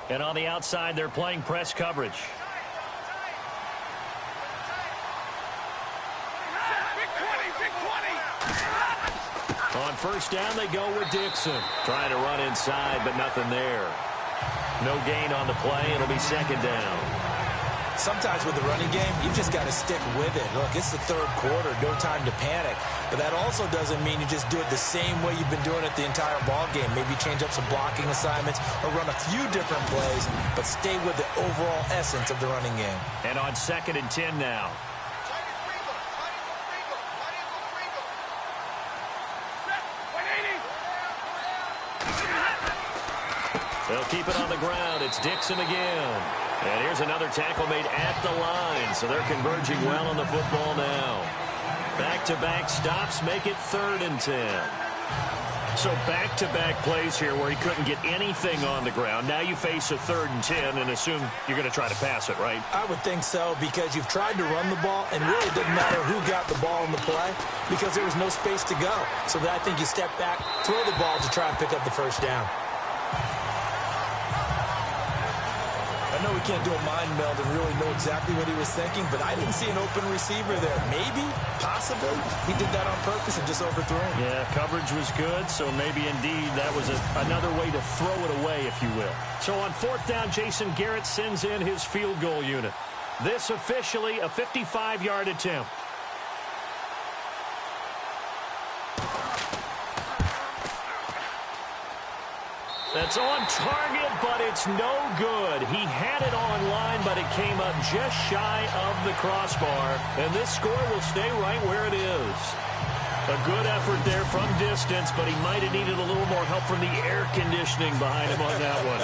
And on the outside, they're playing press coverage. On first down, they go with Dixon. Trying to run inside, but nothing there. No gain on the play. It'll be second down. Sometimes with the running game, you just got to stick with it. Look, it's the third quarter, no time to panic. But that also doesn't mean you just do it the same way you've been doing it the entire ball game. Maybe change up some blocking assignments or run a few different plays, but stay with the overall essence of the running game. And on 2nd and 10 now. They'll keep it on the ground. It's Dixon again. And here's another tackle made at the line. So they're converging well on the football now. Back-to-back stops make it 3rd and 10. So back-to-back plays here where he couldn't get anything on the ground. Now you face a 3rd and 10 and assume you're going to try to pass it, right? I would think so, because you've tried to run the ball, and really it didn't matter who got the ball in the play because there was no space to go. So I think you step back, throw the ball to try and pick up the first down. I know we can't do a mind meld and really know exactly what he was thinking, but I didn't see an open receiver there. Maybe, possibly, he did that on purpose and just overthrew him. Yeah, coverage was good, so maybe indeed that was another way to throw it away, if you will. So on 4th down, Jason Garrett sends in his field goal unit. This officially a 55-yard attempt. That's on target, but it's no good. He had it on line, but it came up just shy of the crossbar. And this score will stay right where it is. A good effort there from distance, but he might have needed a little more help from the air conditioning behind him on that one.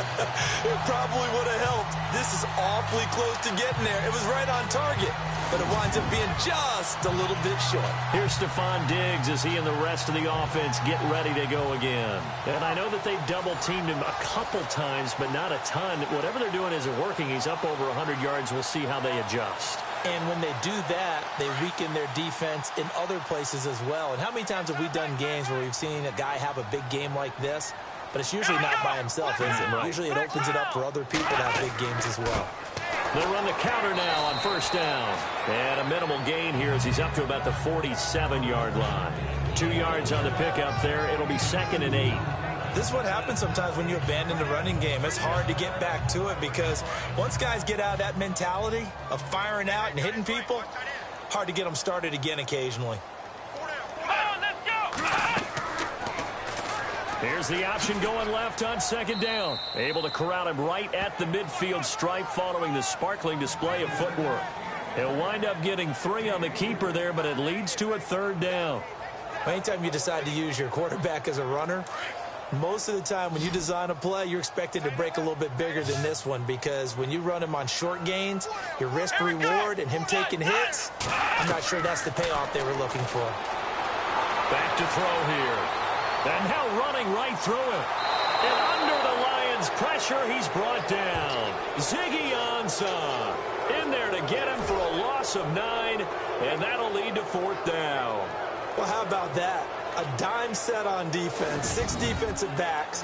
It probably would have helped. This is awfully close to getting there. It was right on target, but it winds up being just a little bit short. Here's Stephon Diggs as he and the rest of the offense get ready to go again. And I know that they've double-teamed him a couple times, but not a ton. Whatever they're doing isn't working. He's up over 100 yards. We'll see how they adjust. And when they do that, they weaken their defense in other places as well. And how many times have we done games where we've seen a guy have a big game like this? But it's usually not by himself, is it? Usually it opens it up for other people to have big games as well. They'll run the counter now on first down. And a minimal gain here as he's up to about the 47-yard line. 2 yards on the pickup there. It'll be 2nd and 8. This is what happens sometimes when you abandon the running game. It's hard to get back to it because once guys get out of that mentality of firing out and hitting people, hard to get them started again occasionally. Here's the option going left on 2nd down. Able to corral him right at the midfield stripe following the sparkling display of footwork. He'll wind up getting 3 on the keeper there, but it leads to a 3rd down. Anytime you decide to use your quarterback as a runner, most of the time when you design a play, you're expected to break a little bit bigger than this one because when you run him on short gains, your risk-reward and him taking hits, I'm not sure that's the payoff they were looking for. Back to throw here. And now running right through him. And under the Lions' pressure, he's brought down. Ziggy Ansah in there to get him for a loss of 9, and that'll lead to 4th down. Well, how about that? A dime set on defense, 6 defensive backs.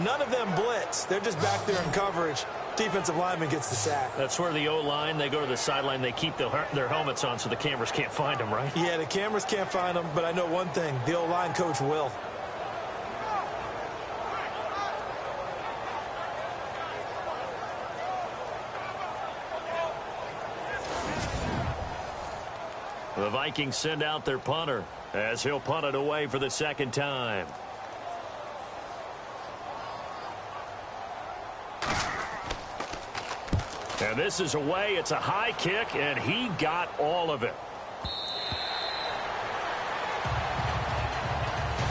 None of them blitz. They're just back there in coverage. Defensive lineman gets the sack. That's where the O-line, they go to the sideline, they keep their helmets on so the cameras can't find them, right? Yeah, the cameras can't find them, but I know one thing. The O-line coach will. The Vikings send out their punter as he'll punt it away for the 2nd time. And this is away. It's a high kick, and he got all of it.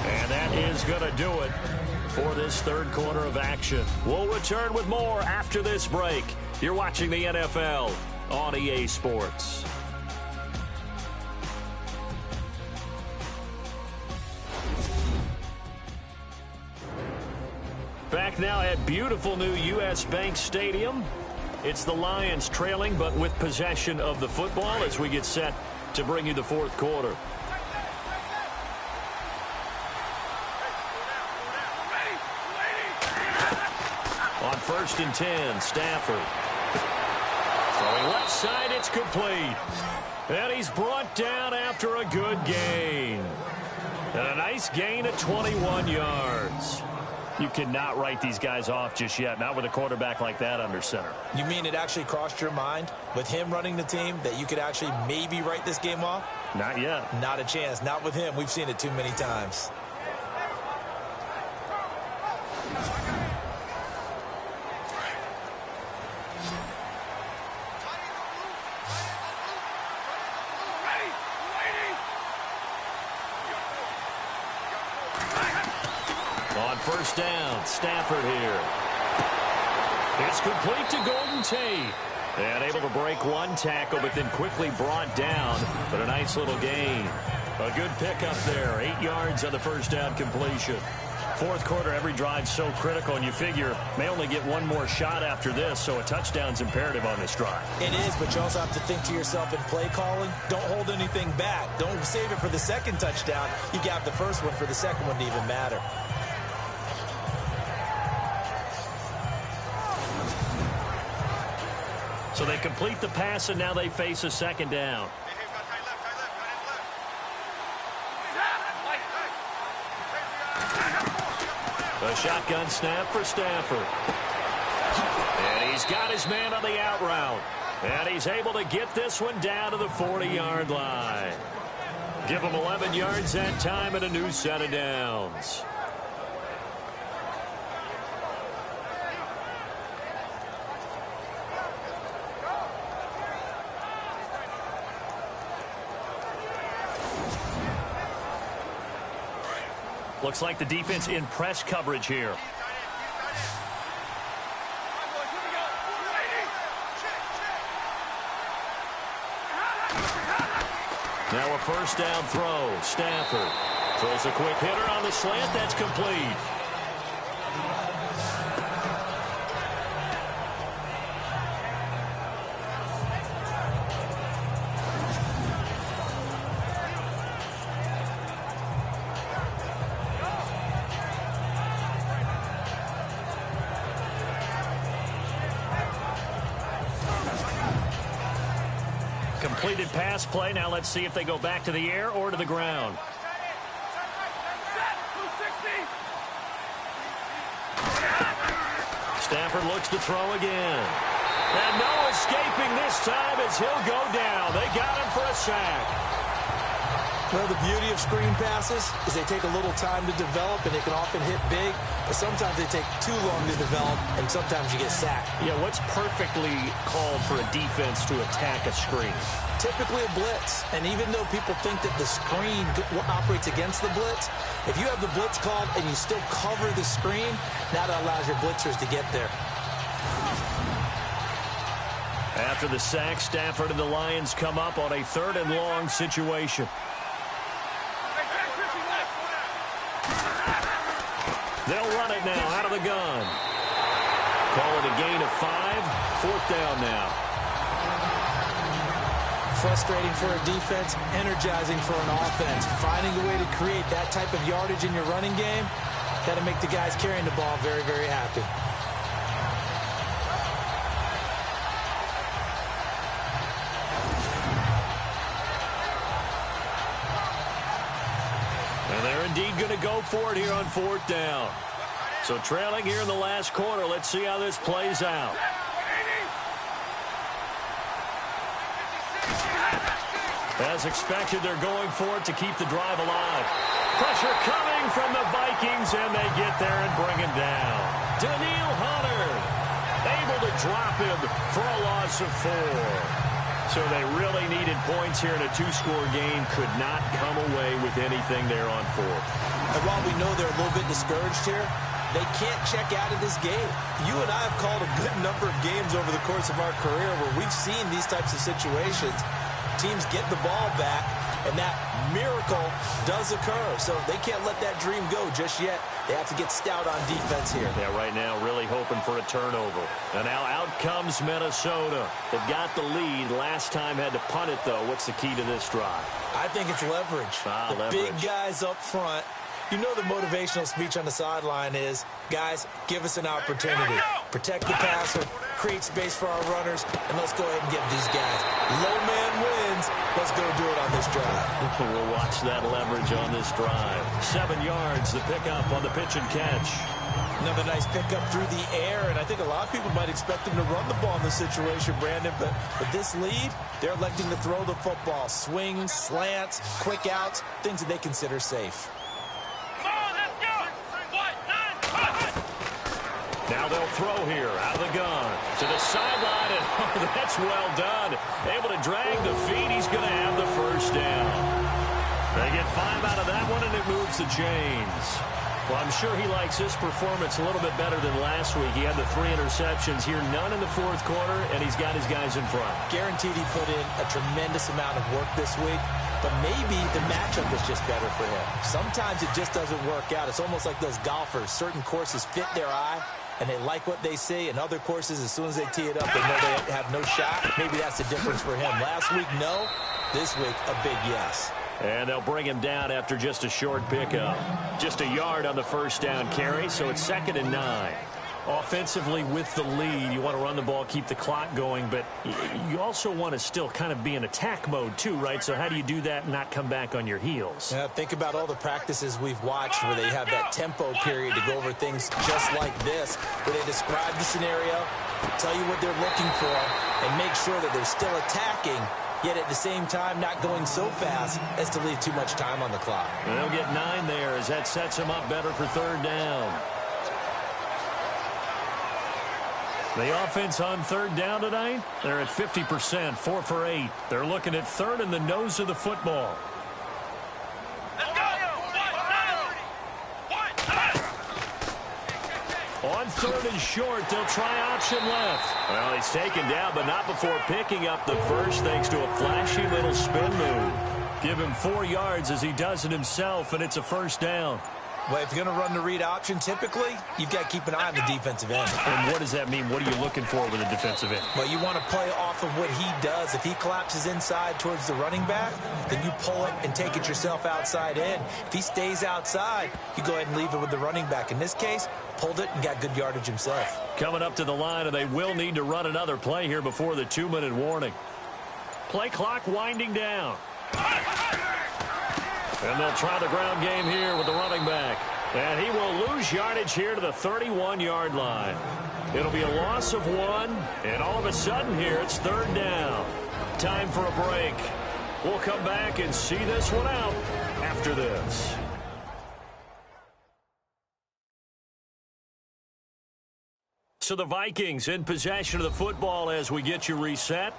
And that is going to do it for this 3rd quarter of action. We'll return with more after this break. You're watching the NFL on EA Sports. Back now at beautiful new U.S. Bank Stadium. It's the Lions trailing, but with possession of the football as we get set to bring you the 4th quarter. On 1st and 10, Stafford. Throwing left side, it's complete. And he's brought down after a good gain. And a nice gain of 21 yards. You cannot write these guys off just yet, not with a quarterback like that under center. You mean it actually crossed your mind with him running the team that you could actually maybe write this game off? Not yet. Not a chance. Not with him. We've seen it too many times. On first down, Stafford here. It's complete to Golden Tate. And able to break one tackle, but then quickly brought down. But a nice little gain. A good pickup there. 8 yards on the first down completion. Fourth quarter, every drive so critical, and you figure may only get one more shot after this, so a touchdown's imperative on this drive. It is, but you also have to think to yourself in play calling, don't hold anything back. Don't save it for the second touchdown. You got the first one for the second one to even matter. So they complete the pass, and now they face a second down. A shotgun snap for Stafford. And he's got his man on the out route. And he's able to get this one down to the 40-yard line. Give him 11 yards that time and a new set of downs. Looks like the defense in press coverage here. Now a first down throw. Stafford throws a quick hitter on the slant. That's complete. Completed pass play. Now let's see if they go back to the air or to the ground. Stafford looks to throw again. And no escaping this time as he'll go down. They got him for a sack. Well, the beauty of screen passes is they take a little time to develop, and they can often hit big, but sometimes they take too long to develop, and sometimes you get sacked. Yeah, what's perfectly called for a defense to attack a screen? Typically a blitz, and even though people think that the screen operates against the blitz, if you have the blitz called and you still cover the screen, that allows your blitzers to get there. After the sack, Stafford and the Lions come up on a 3rd and long situation. They'll run it now out of the gun. Call it a gain of 5. 4th down now. Frustrating for a defense, energizing for an offense. Finding a way to create that type of yardage in your running game, that'll make the guys carrying the ball very, very happy. And they're indeed going to go for it here on 4th down. So trailing here in the last quarter. Let's see how this plays out. As expected, they're going for it to keep the drive alive. Pressure coming from the Vikings, and they get there and bring him down. Danielle Hunter able to drop him for a loss of 4. So they really needed points here in a 2-score game. Could not come away with anything there on 4th. And while we know they're a little bit discouraged here, they can't check out of this game. You and I have called a good number of games over the course of our career where we've seen these types of situations. Teams get the ball back, and that miracle does occur. So they can't let that dream go just yet. They have to get stout on defense here. Yeah, right now really hoping for a turnover. And now out comes Minnesota. They've got the lead. Last time had to punt it, though. What's the key to this drive? I think it's leverage. Leverage. Big guys up front. You know the motivational speech on the sideline is, guys, give us an opportunity. Protect the passer, create space for our runners, and let's go ahead and give these guys. Low man wins. wins. Let's go do it on this drive. We'll watch that leverage on this drive. 7 yards, the pickup on the pitch and catch. Another nice pickup through the air, and I think a lot of people might expect them to run the ball in this situation, Brandon, but with this lead, they're electing to throw the football. Swings, slants, quick outs, things that they consider safe. Now they'll throw here, out of the gun, to the sideline, and oh, that's well done. Able to drag the feet, he's going to have the first down. They get 5 out of that one, and it moves the chains. Well, I'm sure he likes his performance a little bit better than last week. He had the 3 interceptions here, none in the fourth quarter, and he's got his guys in front. Guaranteed he put in a tremendous amount of work this week, but maybe the matchup is just better for him. Sometimes it just doesn't work out. It's almost like those golfers. Certain courses fit their eye, and they like what they see. And other courses, as soon as they tee it up, they know they have no shot. Maybe that's the difference for him. Last week, no. This week, a big yes. And they'll bring him down after just a short pickup. Just a yard on the first down carry, so it's 2nd and 9. Offensively with the lead, you want to run the ball, keep the clock going, but you also want to still kind of be in attack mode too, right? So how do you do that and not come back on your heels? Yeah, think about all the practices we've watched where they have that tempo period to go over things just like this, where they describe the scenario, tell you what they're looking for, and make sure that they're still attacking, yet at the same time not going so fast as to leave too much time on the clock. And they'll get 9 there as that sets them up better for 3rd down. The offense on 3rd down tonight, they're at 50%, 4 for 8. They're looking at 3rd in the nose of the football. Let's go! On 3rd and short, they'll try option left. Well, he's taken down, but not before picking up the first thanks to a flashy little spin move. Give him 4 yards as he does it himself, and it's a 1st down. Well, if you're going to run the read option, typically, you've got to keep an eye on the defensive end. And what does that mean? What are you looking for with a defensive end? Well, you want to play off of what he does. If he collapses inside towards the running back, then you pull it and take it yourself outside in. If he stays outside, you go ahead and leave it with the running back. In this case, pulled it and got good yardage himself. Coming up to the line, and they will need to run another play here before the 2-minute warning. Play clock winding down. And they'll try the ground game here with the running back. And he will lose yardage here to the 31-yard line. It'll be a loss of 1, and all of a sudden here it's 3rd down. Time for a break. We'll come back and see this one out after this. So the Vikings in possession of the football as we get you reset.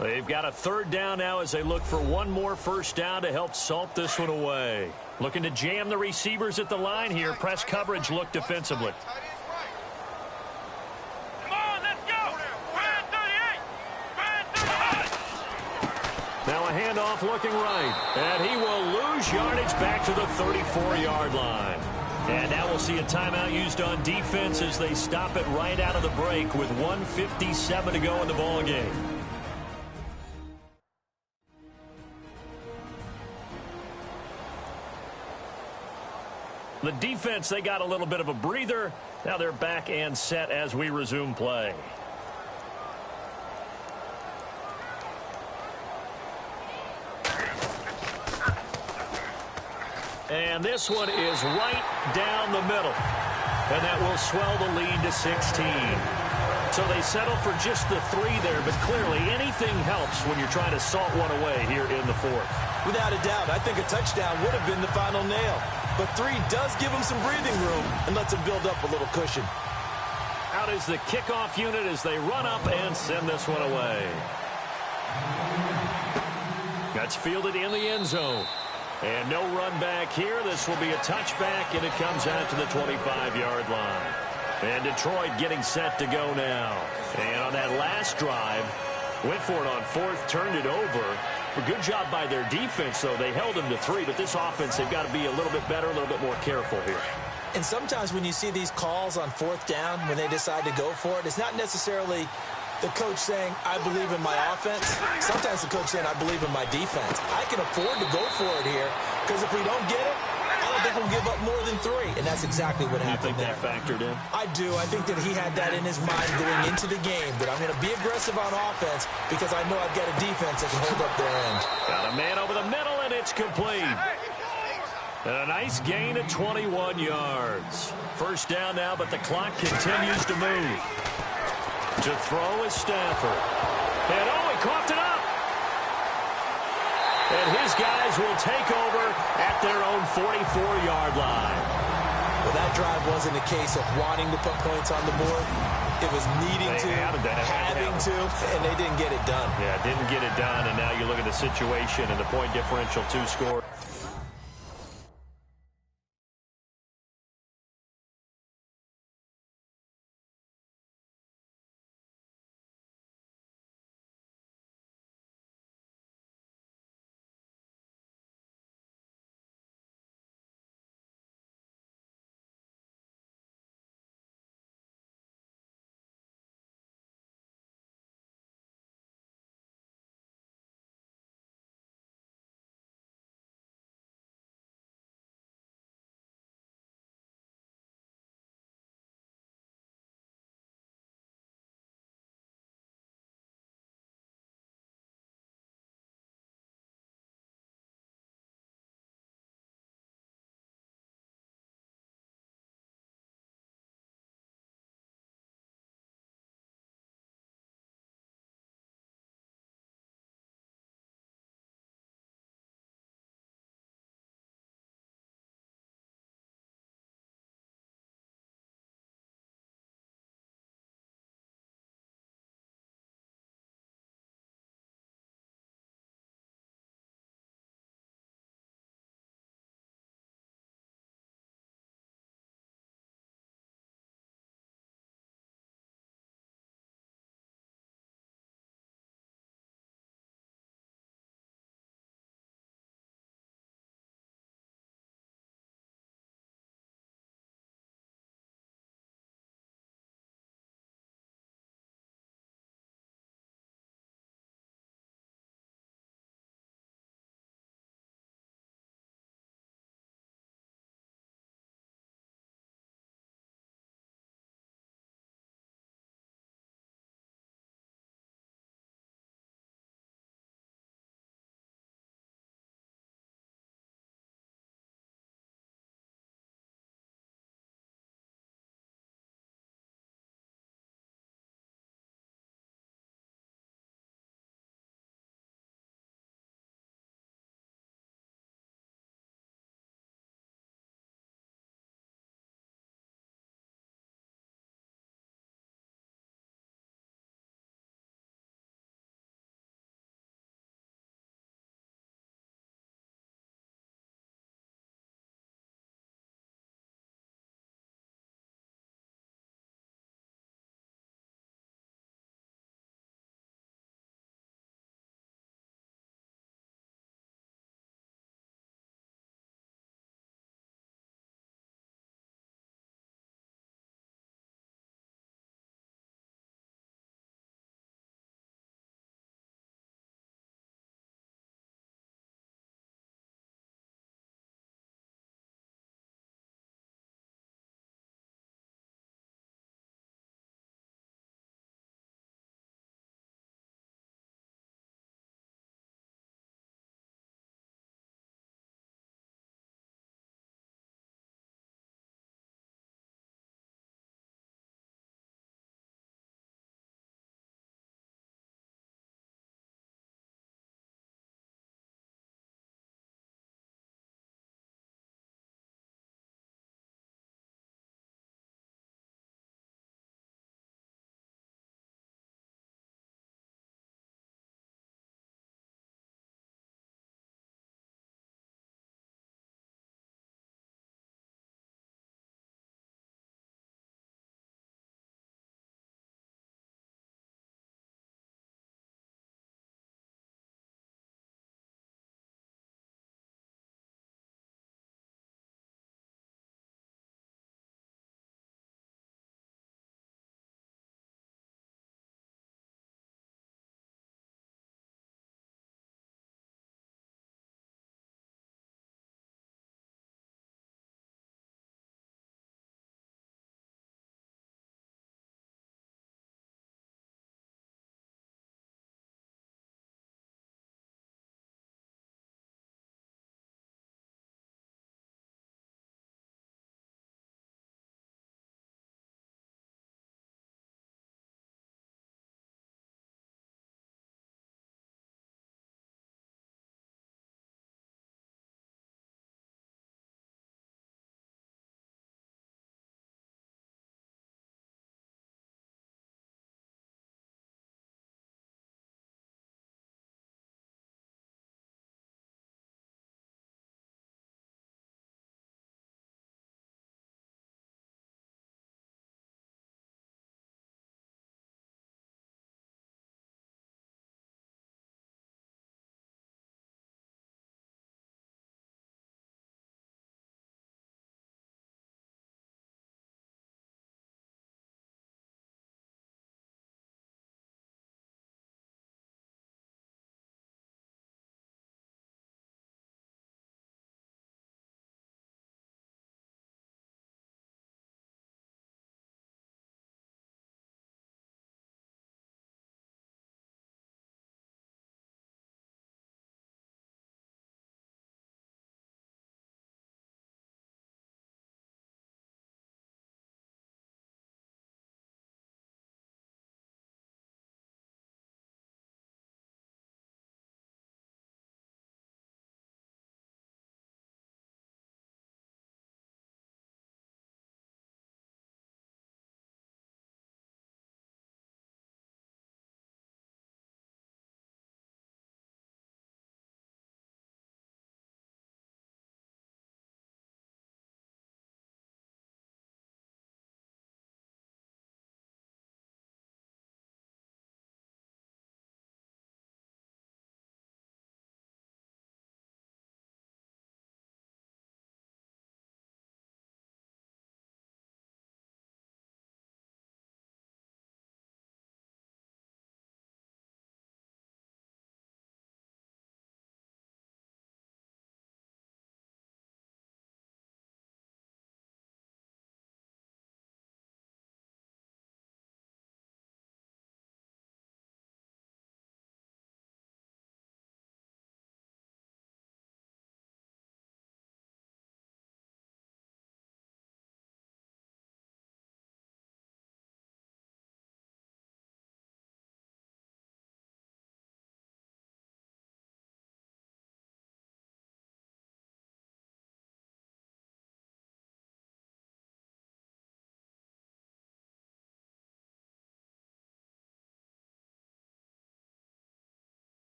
They've got a 3rd down now as they look for one more 1st down to help salt this one away. Looking to jam the receivers at the line here. Press coverage look defensively. Come on, let's go! Brand 38! Brand 38! Now a handoff looking right. And he will lose yardage back to the 34-yard line. And now we'll see a timeout used on defense as they stop it right out of the break with 1:57 to go in the ballgame. The defense, they got a little bit of a breather. Now they're back and set as we resume play. And this one is right down the middle. And that will swell the lead to 16. So they settle for just the 3 there, but clearly anything helps when you're trying to salt one away here in the 4th. Without a doubt, I think a touchdown would have been the final nail. But 3 does give them some breathing room and lets them build up a little cushion. Out is the kickoff unit as they run up and send this one away. That's fielded in the end zone. And no run back here. This will be a touchback, and it comes out to the 25-yard line. And Detroit getting set to go now. And on that last drive, went for it on 4th, turned it over. A good job by their defense, though. They held them to 3, but this offense, they've got to be a little bit better, a little bit more careful here. And sometimes when you see these calls on 4th down, when they decide to go for it, it's not necessarily the coach saying, I believe in my offense. Sometimes the coach saying, I believe in my defense. I can afford to go for it here because if we don't get it, I don't think he'll give up more than 3, and that's exactly what happened there. You think that factored in? I do. I think that he had that in his mind going into the game, that I'm going to be aggressive on offense because I know I've got a defense that can hold up their end. Got a man over the middle, and it's complete. And a nice gain of 21 yards. First down now, but the clock continues to move. To throw is Stafford. And he coughed it up. And his guys will take over at their own 44-yard line. Well, that drive wasn't a case of wanting to put points on the board. It was needing to, having to, and they didn't get it done. Yeah, didn't get it done, and now you look at the situation and the point differential 2 score.